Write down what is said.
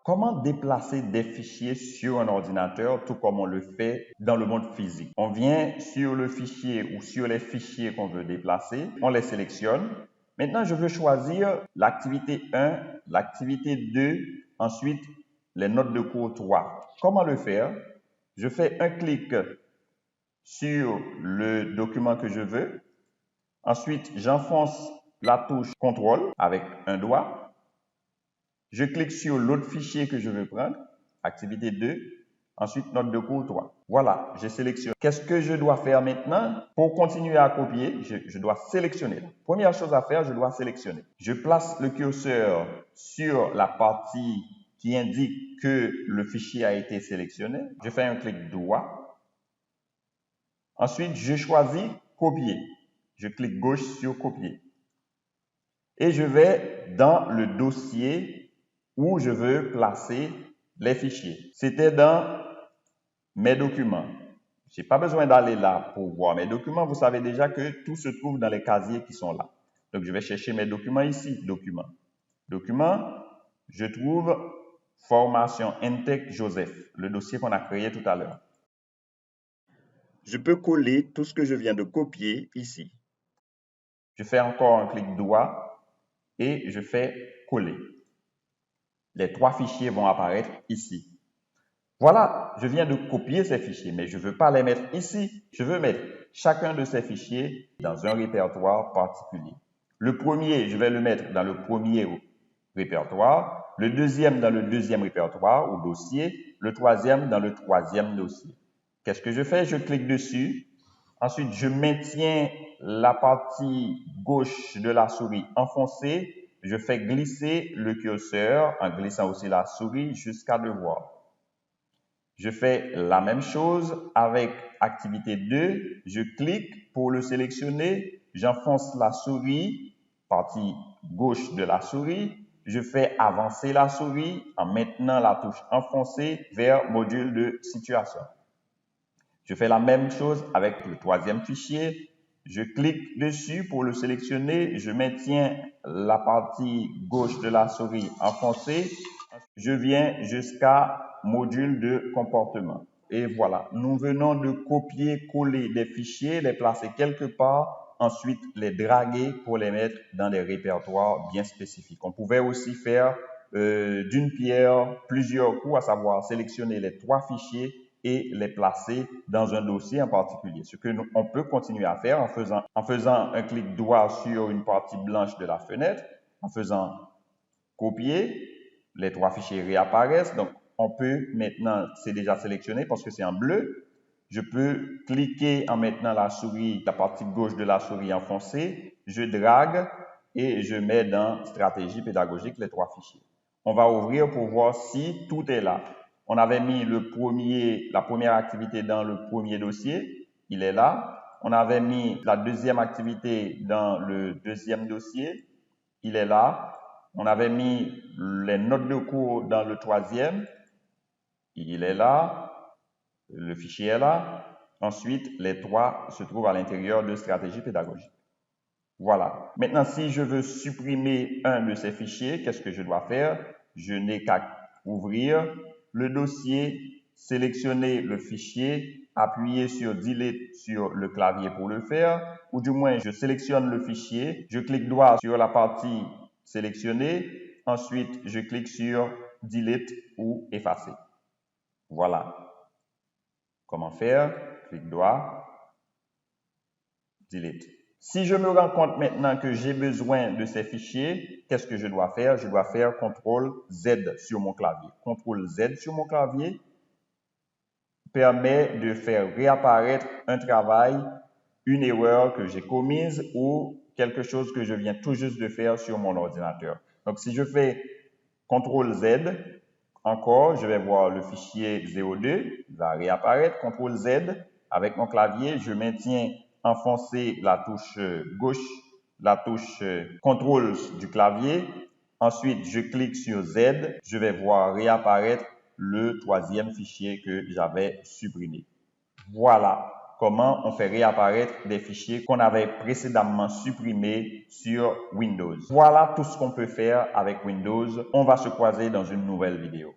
Comment déplacer des fichiers sur un ordinateur tout comme on le fait dans le monde physique? On vient sur le fichier ou sur les fichiers qu'on veut déplacer, on les sélectionne. Maintenant, je veux choisir l'activité 1, l'activité 2, ensuite les notes de cours 3. Comment le faire? Je fais un clic sur le document que je veux. Ensuite, j'enfonce la touche CTRL avec un doigt. Je clique sur l'autre fichier que je veux prendre, activité 2, ensuite note de cours 3. Voilà, je sélectionne. Qu'est-ce que je dois faire maintenant? Pour continuer à copier, je dois sélectionner. Première chose à faire, je dois sélectionner. Je place le curseur sur la partie qui indique que le fichier a été sélectionné. Je fais un clic droit. Ensuite, je choisis copier. Je clique gauche sur copier. Et je vais dans le dossier où je veux placer les fichiers. C'était dans mes documents. Je n'ai pas besoin d'aller là pour voir mes documents. Vous savez déjà que tout se trouve dans les casiers qui sont là. Donc, je vais chercher mes documents ici. Documents. Documents, je trouve formation Intech Joseph, le dossier qu'on a créé tout à l'heure. Je peux coller tout ce que je viens de copier ici. Je fais encore un clic droit et je fais coller. Les 3 fichiers vont apparaître ici. Voilà, je viens de copier ces fichiers, mais je ne veux pas les mettre ici. Je veux mettre chacun de ces fichiers dans un répertoire particulier. Le premier, je vais le mettre dans le premier répertoire, le deuxième dans le deuxième répertoire ou dossier, le troisième dans le troisième dossier. Qu'est-ce que je fais? Je clique dessus. Ensuite, je maintiens la partie gauche de la souris enfoncée. Je fais glisser le curseur en glissant aussi la souris jusqu'à devoir. Je fais la même chose avec activité 2. Je clique pour le sélectionner. J'enfonce la souris, partie gauche de la souris. Je fais avancer la souris en maintenant la touche enfoncée vers module de situation. Je fais la même chose avec le troisième fichier. Je clique dessus pour le sélectionner. Je maintiens la partie gauche de la souris enfoncée. Je viens jusqu'à module de comportement. Et voilà, nous venons de copier-coller des fichiers, les placer quelque part, ensuite les draguer pour les mettre dans des répertoires bien spécifiques. On pouvait aussi faire d'une pierre plusieurs coups, à savoir sélectionner les 3 fichiers et les placer dans un dossier en particulier. Ce que on peut continuer à faire en faisant un clic droit sur une partie blanche de la fenêtre, en faisant copier, les 3 fichiers réapparaissent. Donc, on peut maintenant, c'est déjà sélectionné parce que c'est en bleu. Je peux cliquer en maintenant la souris, la partie gauche de la souris enfoncée. Je drague et je mets dans stratégie pédagogique les 3 fichiers. On va ouvrir pour voir si tout est là. On avait mis la première activité dans le premier dossier. Il est là. On avait mis la deuxième activité dans le deuxième dossier. Il est là. On avait mis les notes de cours dans le troisième. Il est là. Le fichier est là. Ensuite, les 3 se trouvent à l'intérieur de stratégie pédagogique. Voilà. Maintenant, si je veux supprimer un de ces fichiers, qu'est-ce que je dois faire? Je n'ai qu'à ouvrir le dossier, sélectionner le fichier, appuyer sur Delete sur le clavier pour le faire, ou du moins, je sélectionne le fichier, je clique droit sur la partie sélectionnée, ensuite, je clique sur Delete ou Effacer. Voilà. Comment faire? Clic droit, Delete. Si je me rends compte maintenant que j'ai besoin de ces fichiers, qu'est-ce que je dois faire? Je dois faire CTRL Z sur mon clavier. CTRL Z sur mon clavier permet de faire réapparaître un travail, une erreur que j'ai commise ou quelque chose que je viens tout juste de faire sur mon ordinateur. Donc, si je fais CTRL Z, encore, je vais voir le fichier 02, il va réapparaître, CTRL Z, avec mon clavier, je maintiens enfoncé la touche gauche, la touche CTRL du clavier. Ensuite, je clique sur Z. Je vais voir réapparaître le troisième fichier que j'avais supprimé. Voilà comment on fait réapparaître des fichiers qu'on avait précédemment supprimés sur Windows. Voilà tout ce qu'on peut faire avec Windows. On va se croiser dans une nouvelle vidéo.